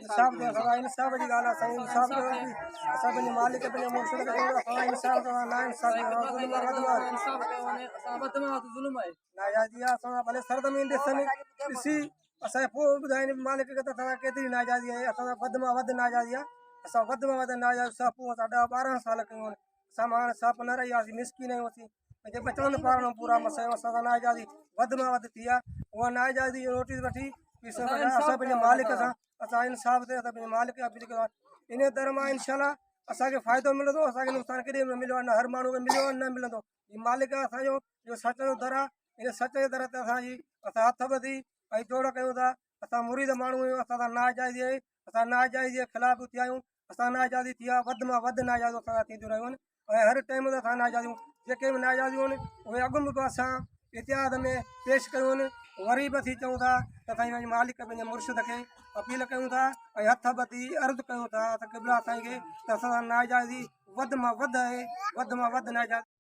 इंसाफ दे सदा इंसाफ जी गाला सही इंसाफ दे असा बने मालिक बने मुर्शिद के सदा इंसाफ दे ना इंसाफ जुल्म इंसाफ दे वने असा बदमा जुल्म है ना या दिया असा भले सरदमीन दे सन इसी असा पो बुधाइन मालिक के तथा केतरी ना जा दिया असा बदमा वद ना जा दिया असा बदमा वद ना जा सा पो साडा 12 साल कयो सामान साप न रही आसी मिसकीन होती जे बचन पारण पूरा मसे सदा ना जा दी वदमा वद थिया वो ना जा दी रोटी वठी असा बने मालिक असा इंसाफ दे असा बने मालिक इन दरमा इंशाल्लाह असा के फायदो मिलदो असा के नुकसान केदे मिलो न हर मानू के मिलो न मिलदो ये मालिक असा जो सच जो दर इन सच जे दर ते असा जी असा हथ बधी आई जोड़ कयो था असा मुरीद मानू असा नाजायज़ी असा नाजायज़ी खिलाफ थिया आहियूं असा नाजायज़ी थिया वध मां वध नाजायज़ो असा थींदियूं रहियूं आहिनि हर टाइम ते असा नाजायज़ियूं जेके भी नाजायज़ियूं आहिनि उहे अॻु में असां इतिहाद में पेश कयूं आहिनि वरी बि थी चऊं था त साईं मालिक पंहिंजे मुर्शिद खे अपील कयूं था ऐं हथ बधी अर्ज़ु कयूं था त क़िबला साईं खे त असां नाजायज़ी वध मां वध आहे वध मां वध नाजायज़ी